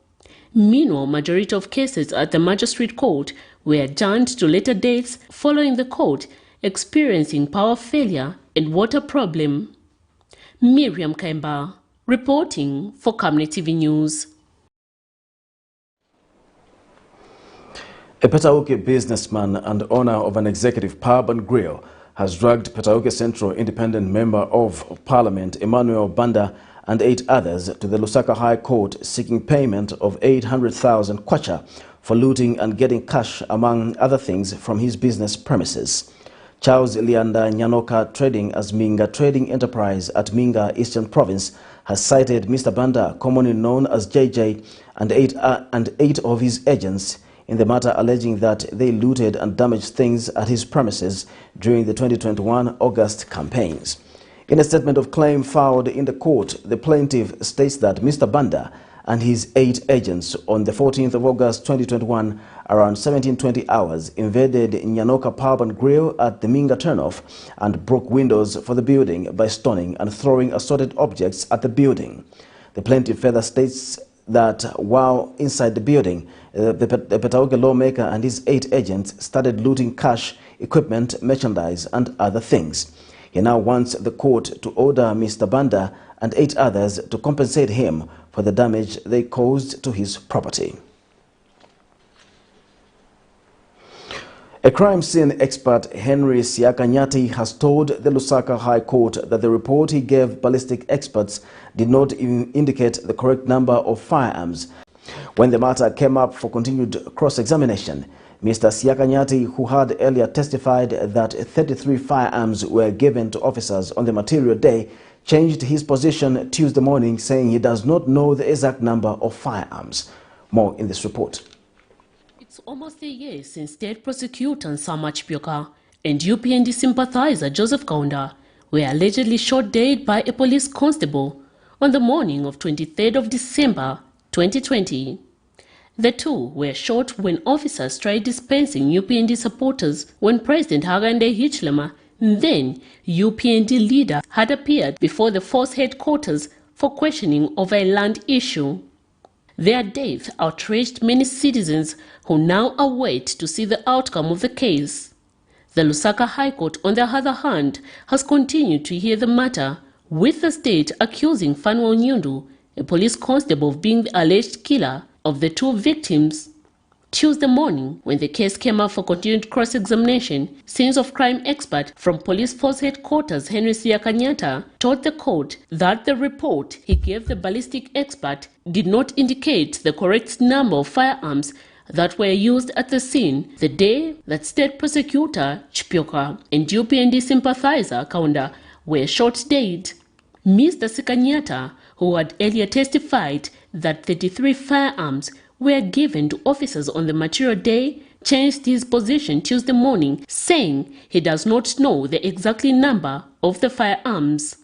Meanwhile, majority of cases at the magistrate court were adjourned to later dates following the court experiencing power failure and water problem. Miriam Kaimba, reporting for Camnet TV News. A Petauke businessman and owner of an executive pub and grill has dragged Petauke Central Independent Member of Parliament Emmanuel Banda and 8 others to the Lusaka High Court seeking payment of 800,000 kwacha for looting and getting cash, among other things, from his business premises. Charles Lianda Nyanoka Trading as Minga Trading Enterprise at Minga Eastern Province has cited Mr. Banda, commonly known as JJ, and eight of his agents in the matter, alleging that they looted and damaged things at his premises during the 2021 August campaigns. In a statement of claim filed in the court, the plaintiff states that Mr. Banda and his 8 agents on the 14th of August 2021 around 17:20 hours invaded Nyanoka Pub and Grill at the Minga turnoff and broke windows for the building by stoning and throwing assorted objects at the building. The plaintiff further states that while inside the building, the Petauke lawmaker and his 8 agents started looting cash, equipment, merchandise, and other things. He now wants the court to order Mr. Banda and 8 others to compensate him for the damage they caused to his property. A crime scene expert, Henry Siakanyati, has told the Lusaka High Court that the report he gave ballistic experts did not even indicate the correct number of firearms. When the matter came up for continued cross-examination, Mr. Siakanyati, who had earlier testified that 33 firearms were given to officers on the material day, changed his position Tuesday morning, saying he does not know the exact number of firearms. More in this report. It's almost a year since State Prosecutor Nsama Chipyoka and UPND sympathizer Joseph Kaunda were allegedly shot dead by a police constable on the morning of 23rd of December 2020. The two were shot when officers tried dispensing UPND supporters when President Hakainde Hichilema, then UPND leader, had appeared before the force headquarters for questioning over a land issue. Their death outraged many citizens who now await to see the outcome of the case. The Lusaka High Court, on the other hand, has continued to hear the matter, with the state accusing Fanuel Nyundu, a police constable, of being the alleged killer of the two victims. Tuesday morning, when the case came up for continued cross-examination, scenes of crime expert from Police Force Headquarters Henry Siakanyata told the court that the report he gave the ballistic expert did not indicate the correct number of firearms that were used at the scene the day that State Prosecutor Chipyoka and UPND sympathizer Kaunda were shot dead. Mr. Sikanyata, who had earlier testified that 33 firearms were given to officers on the material day, changed his position Tuesday morning, saying he does not know the exact number of the firearms.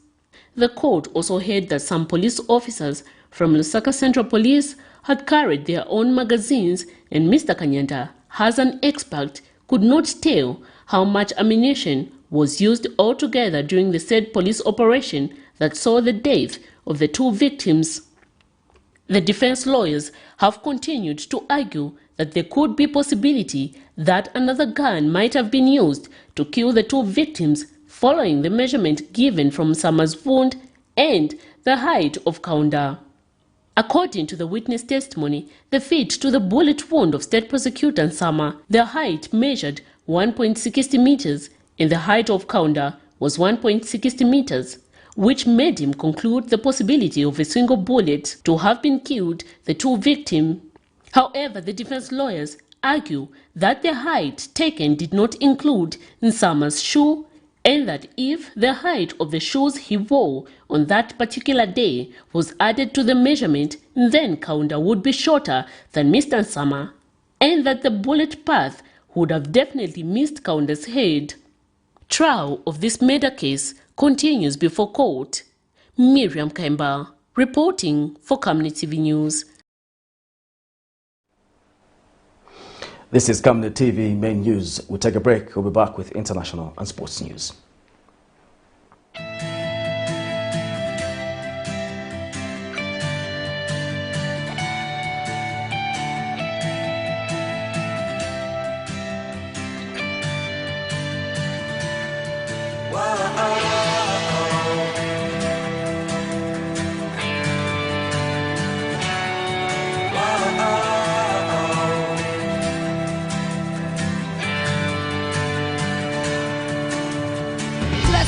The court also heard that some police officers from Lusaka Central Police had carried their own magazines, and Mr. Kanyanta, as an expert, could not tell how much ammunition was used altogether during the said police operation that saw the death of the two victims. The defense lawyers have continued to argue that there could be possibility that another gun might have been used to kill the two victims following the measurement given from Sama's wound and the height of Kaunda. According to the witness testimony, the feet to the bullet wound of State Prosecutor Nsama, the height measured 1.60 meters and the height of Kaunda was 1.60 meters, which made him conclude the possibility of a single bullet to have been killed the two victims. However, the defense lawyers argue that the height taken did not include Nsama's shoe, and that if the height of the shoes he wore on that particular day was added to the measurement, then Kaunda would be shorter than Mr. Nsama, and that the bullet path would have definitely missed Kaunda's head. Trial of this murder case continues before court. Miriam Kemba, reporting for Camnet TV News. This is Camnet TV Main News. We'll take a break. We'll be back with international and sports news.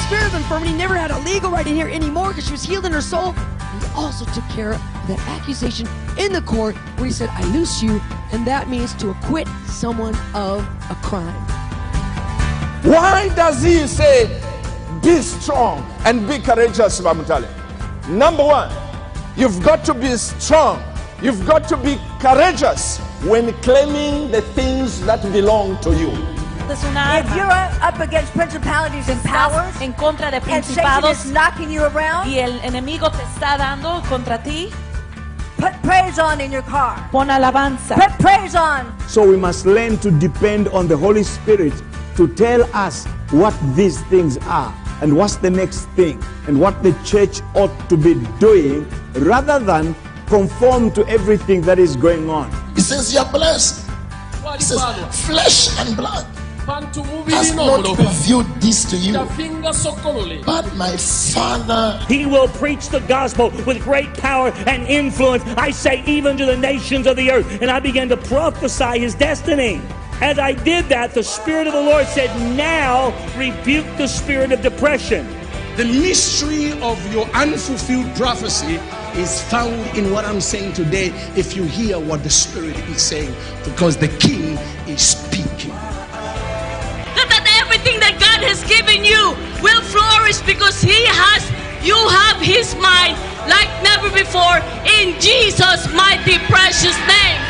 Spirit of infirmity never had a legal right in here anymore because she was healed in her soul. He also took care of that accusation in the court where he said, I loose you, and that means to acquit someone of a crime. Why does he say, be strong and be courageous, Bamutale? Number one, you've got to be strong. You've got to be courageous when claiming the things that belong to you. If you're up against principalities and powers, en contra de and Satan principados, is knocking you around, y el enemigo te está dando contra ti, put praise on in your car. pon alabanza. Put praise on. So we must learn to depend on the Holy Spirit to tell us what these things are and what's the next thing and what the church ought to be doing rather than conform to everything that is going on. He says you're blessed. He says flesh and blood has not revealed this to you, but my Father. He will preach the gospel with great power and influence, I say, even to the nations of the earth. And I began to prophesy his destiny. As I did that, the Spirit of the Lord said, now rebuke the spirit of depression. The mystery of your unfulfilled prophecy is found in what I'm saying today, if you hear what the Spirit is saying, because the King is speaking. That everything that God has given you will flourish because you have his mind like never before, in Jesus' mighty precious name.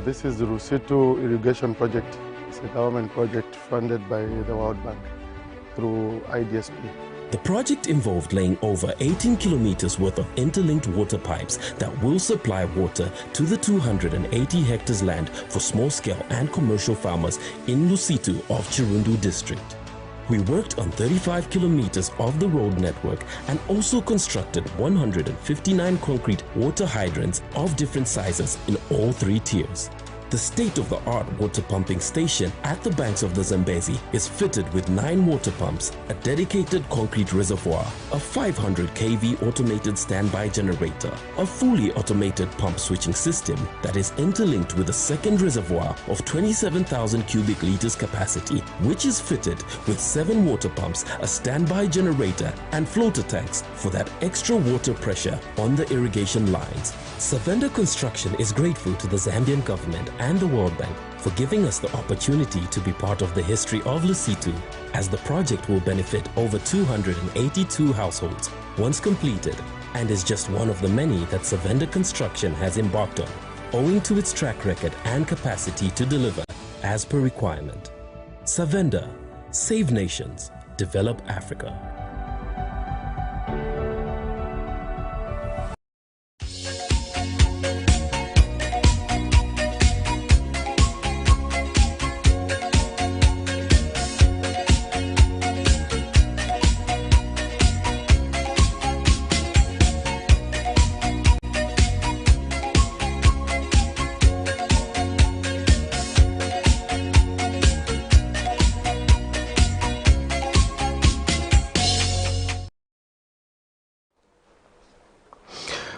This is the Rusitu Irrigation Project. It's a government project funded by the World Bank through IDSP. The project involved laying over 18 kilometers worth of interlinked water pipes that will supply water to the 280 hectares land for small-scale and commercial farmers in Lusito of Chirundu district. We worked on 35 kilometers of the road network and also constructed 159 concrete water hydrants of different sizes in all 3 tiers. The state-of-the-art water pumping station at the banks of the Zambezi is fitted with 9 water pumps, a dedicated concrete reservoir, a 500 kV automated standby generator, a fully automated pump switching system that is interlinked with a second reservoir of 27,000 cubic liters capacity, which is fitted with 7 water pumps, a standby generator and floater tanks for that extra water pressure on the irrigation lines. Savenda Construction is grateful to the Zambian government and the World Bank for giving us the opportunity to be part of the history of Lusito, as the project will benefit over 282 households once completed, and is just one of the many that Savenda Construction has embarked on, owing to its track record and capacity to deliver as per requirement. Savenda, save nations, develop Africa.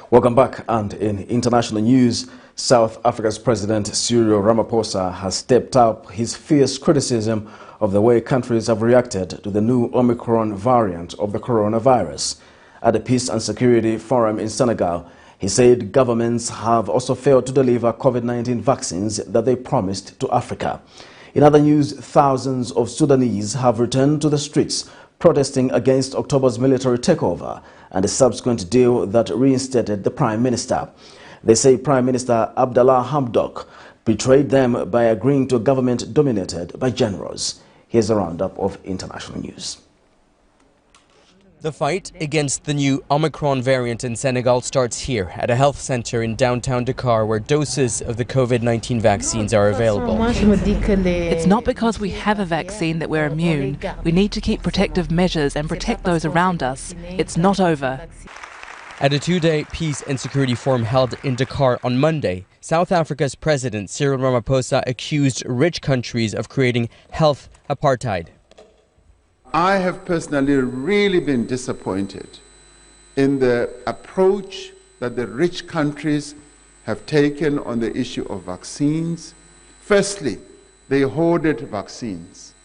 Welcome back. And in international news, South Africa's President Cyril Ramaphosa has stepped up his fierce criticism of the way countries have reacted to the new Omicron variant of the coronavirus. At the Peace and Security Forum in Senegal, he said governments have also failed to deliver COVID-19 vaccines that they promised to Africa. In other news, thousands of Sudanese have returned to the streets protesting against October's military takeover and the subsequent deal that reinstated the Prime Minister. They say Prime Minister Abdallah Hamdok betrayed them by agreeing to a government dominated by generals. Here's a roundup of international news. The fight against the new Omicron variant in Senegal starts here at a health center in downtown Dakar, where doses of the COVID-19 vaccines are available. It's not because we have a vaccine that we're immune. We need to keep protective measures and protect those around us. It's not over. At a 2-day Peace and Security Forum held in Dakar on Monday, South Africa's President Cyril Ramaphosa accused rich countries of creating health apartheid. I have personally really been disappointed in the approach that the rich countries have taken on the issue of vaccines. Firstly, they hoarded vaccines.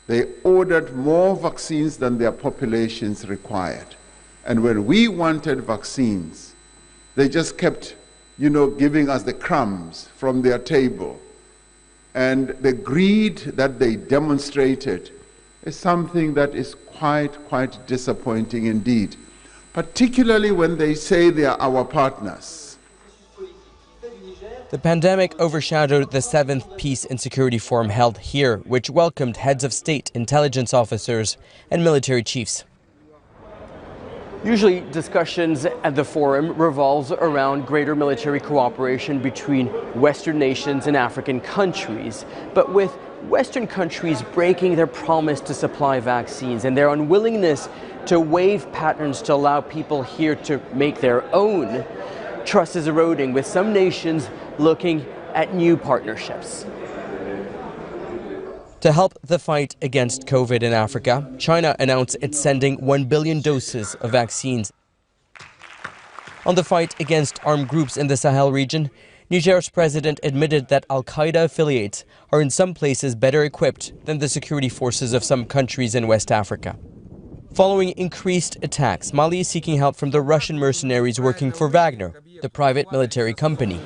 They ordered more vaccines than their populations required. And when we wanted vaccines, they just kept, giving us the crumbs from their table. And the greed that they demonstrated is something that is quite disappointing indeed, particularly when they say they are our partners. The pandemic overshadowed the 7th Peace and Security Forum held here, which welcomed heads of state, intelligence officers, and military chiefs. Usually, discussions at the forum revolves around greater military cooperation between Western nations and African countries. But with Western countries breaking their promise to supply vaccines and their unwillingness to waive patterns to allow people here to make their own, trust is eroding, with some nations looking at new partnerships. To help the fight against COVID in Africa, China announced it's sending 1 billion doses of vaccines. On the fight against armed groups in the Sahel region, Niger's president admitted that Al-Qaeda affiliates are in some places better equipped than the security forces of some countries in West Africa. Following increased attacks, Mali is seeking help from the Russian mercenaries working for Wagner, the private military company.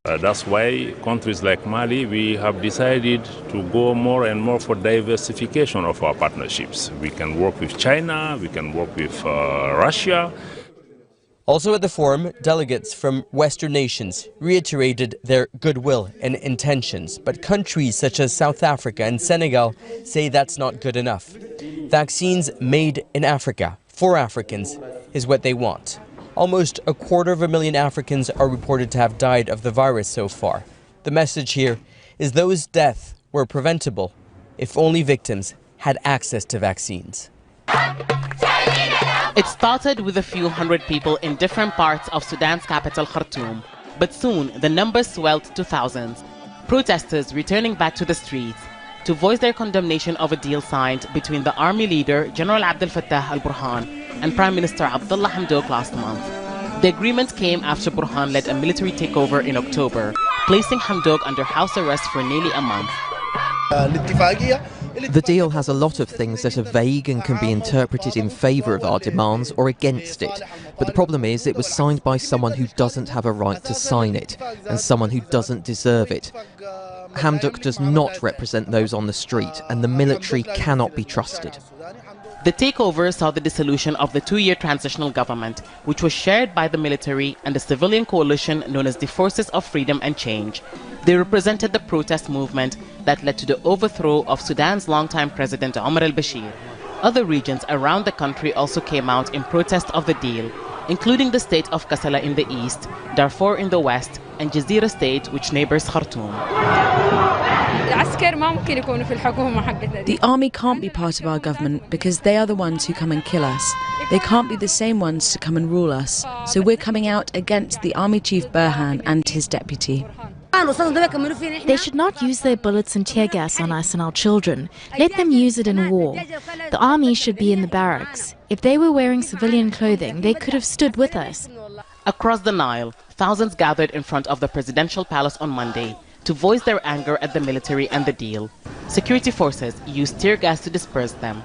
That's why countries like Mali, we have decided to go more and more for diversification of our partnerships. We can work with China, we can work with Russia. Also at the forum, delegates from Western nations reiterated their goodwill and intentions, but countries such as South Africa and Senegal say that's not good enough. Vaccines made in Africa for Africans is what they want. Almost 250,000 Africans are reported to have died of the virus so far. The message here is those deaths were preventable if only victims had access to vaccines. It started with a few hundred people in different parts of Sudan's capital, Khartoum, but soon the numbers swelled to thousands. Protesters returning back to the streets to voice their condemnation of a deal signed between the army leader, General Abdel Fattah al-Burhan, and Prime Minister Abdullah Hamdok last month. The agreement came after Burhan led a military takeover in October, placing Hamdok under house arrest for nearly a month. The deal has a lot of things that are vague and can be interpreted in favour of our demands or against it. But the problem is it was signed by someone who doesn't have a right to sign it, and someone who doesn't deserve it. Hamdok does not represent those on the street, and the military cannot be trusted. The takeover saw the dissolution of the two-year transitional government, which was shared by the military and a civilian coalition known as the Forces of Freedom and Change. They represented the protest movement that led to the overthrow of Sudan's longtime president Omar al-Bashir. Other regions around the country also came out in protest of the deal, including the state of Kassala in the east, Darfur in the west, and Jazeera state, which neighbors Khartoum. The army can't be part of our government because they are the ones who come and kill us. They can't be the same ones to come and rule us. So we're coming out against the army chief Burhan and his deputy. They should not use their bullets and tear gas on us and our children. Let them use it in war. The army should be in the barracks. If they were wearing civilian clothing, they could have stood with us. Across the Nile, thousands gathered in front of the presidential palace on Monday to voice their anger at the military and the deal. Security forces used tear gas to disperse them.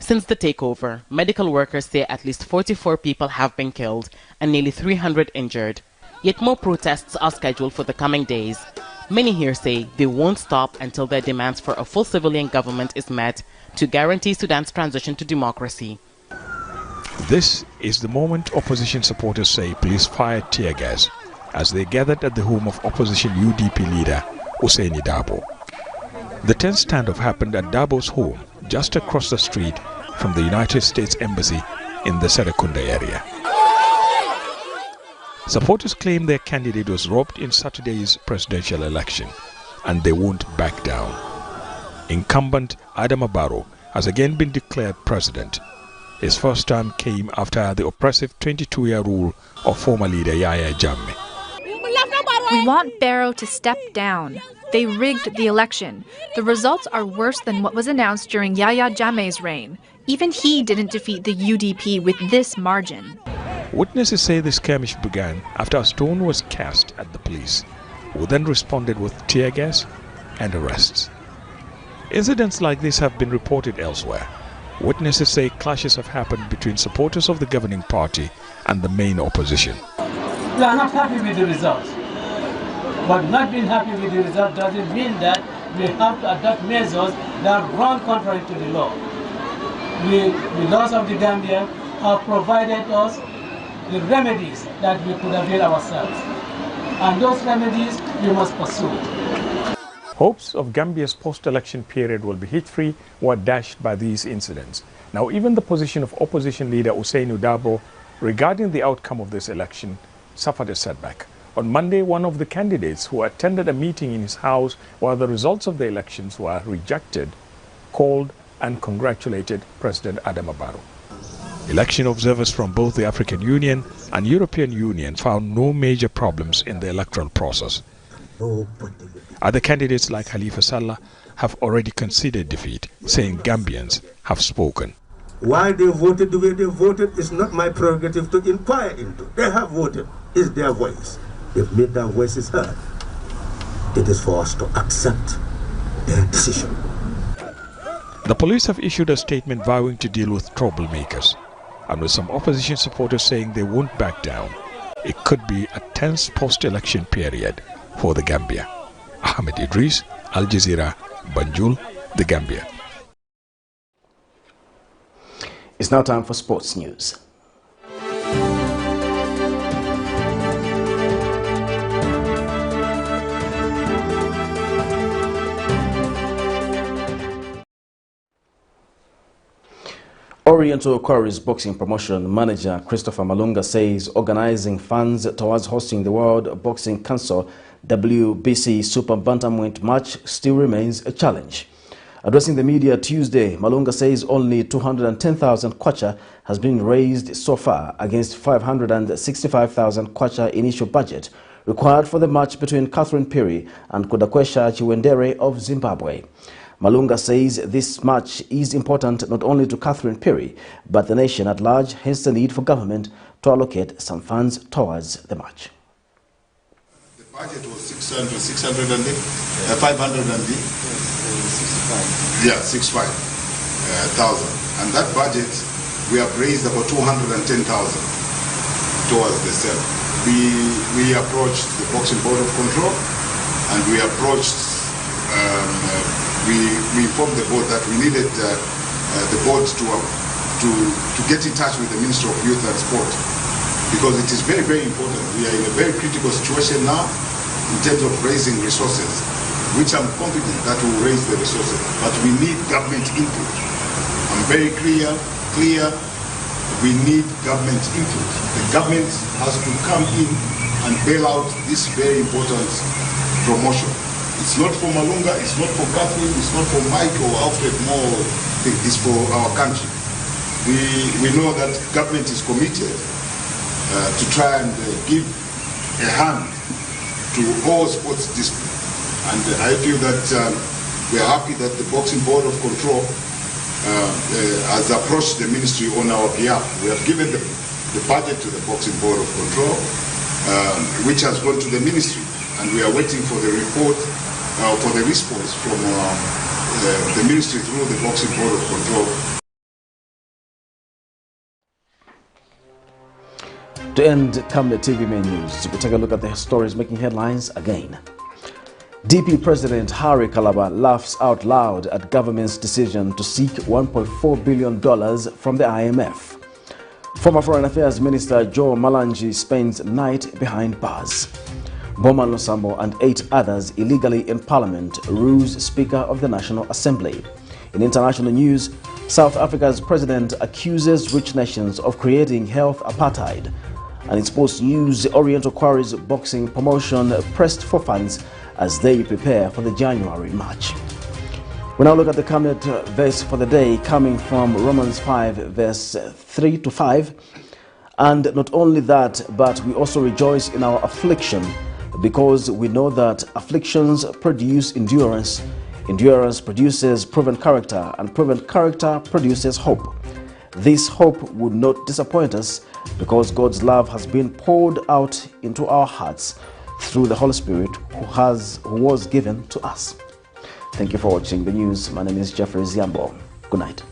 Since the takeover, medical workers say at least 44 people have been killed and nearly 300 injured. Yet more protests are scheduled for the coming days. Many here say they won't stop until their demands for a full civilian government is met to guarantee Sudan's transition to democracy. This is the moment opposition supporters say police fired tear gas as they gathered at the home of opposition UDP leader Ousseini Dabo. The tense standoff happened at Dabo's home just across the street from the United States Embassy in the Serekunda area. Supporters claim their candidate was robbed in Saturday's presidential election, and they won't back down. Incumbent Adama Barrow has again been declared president. His first term came after the oppressive 22-year rule of former leader Yahya Jammeh. We want Barrow to step down. They rigged the election. The results are worse than what was announced during Yahya Jammeh's reign. Even he didn't defeat the UDP with this margin. Witnesses say the skirmish began after a stone was cast at the police, who then responded with tear gas and arrests. Incidents like this have been reported elsewhere. Witnesses say clashes have happened between supporters of the governing party and the main opposition. We are not happy with the results. But not being happy with the result doesn't mean that we have to adopt measures that run contrary to the law. The laws of the Gambia have provided us the remedies that we could avail ourselves. And those remedies we must pursue. Hopes of Gambia's post-election period will be hit-free were dashed by these incidents. Now, even the position of opposition leader Ousseini Dabo regarding the outcome of this election suffered a setback. On Monday, one of the candidates who attended a meeting in his house while the results of the elections were rejected called and congratulated President Adama Barrow. Election observers from both the African Union and European Union found no major problems in the electoral process. Other candidates like Halifa Sallah have already conceded defeat, saying Gambians have spoken. Why they voted the way they voted is not my prerogative to inquire into. They have voted. It's their voice. They've made their voices heard. It is for us to accept their decision. The police have issued a statement vowing to deal with troublemakers, and with some opposition supporters saying they won't back down. It could be a tense post-election period for the Gambia. Ahmed Idris, Al Jazeera, Banjul, the Gambia. It's now time for sports news. Oriental Quarries Boxing Promotion Manager Christopher Malunga says organizing funds towards hosting the World Boxing Council WBC Super Bantamweight match still remains a challenge. Addressing the media Tuesday, Malunga says only 210,000 kwacha has been raised so far against 565,000 kwacha initial budget required for the match between Catherine Phiri and Kudakwesha Chiwendere of Zimbabwe. Malunga says this match is important not only to Catherine Phiri but the nation at large, hence the need for government to allocate some funds towards the match. The budget was 565. Yeah, 65,000. And that budget, we have raised about 210,000 towards the sale. We approached the Boxing Board of Control, and we approached, we informed the board that we needed the board to get in touch with the Ministry of Youth and Sport, because it is very, very important. We are in a very critical situation now in terms of raising resources, which I'm confident that will raise the resources, but we need government input. I'm very clear, we need government input. The government has to come in and bail out this very important promotion. It's not for Malunga, it's not for Catherine, it's not for Mike or Alfred Moore, it's for our country. We know that government is committed to try and give a hand to all sports disciplines. And I feel that we are happy that the Boxing Board of Control has approached the ministry on our behalf. We have given the budget to the Boxing Board of Control, which has gone to the ministry, and we are waiting for the report, for the response from the ministry through the Boxing Board of Control. To end Camnet TV main news, we take a look at the stories making headlines again. DP President Harry KALABA laughs out loud at government's decision to seek $1.4 billion from the IMF. Former Foreign Affairs Minister Joe Malanji spends night behind bars. BOWMAN LUSAMBO and 8 others illegally in Parliament, rules Speaker of the National Assembly. In international news, South Africa's president accuses rich nations of creating health apartheid. And in sports news, Oriental Quarries Boxing Promotion pressed for funds as they prepare for the January match. We now look at the Camnet verse for the day, coming from Romans 5 verse 3 to 5. And not only that, but we also rejoice in our affliction, because we know that afflictions produce endurance, endurance produces proven character, and proven character produces hope. This hope would not disappoint us, because God's love has been poured out into our hearts through the Holy Spirit who was given to us. Thank you for watching the news. My name is Jeffrey Ziambo. Good night.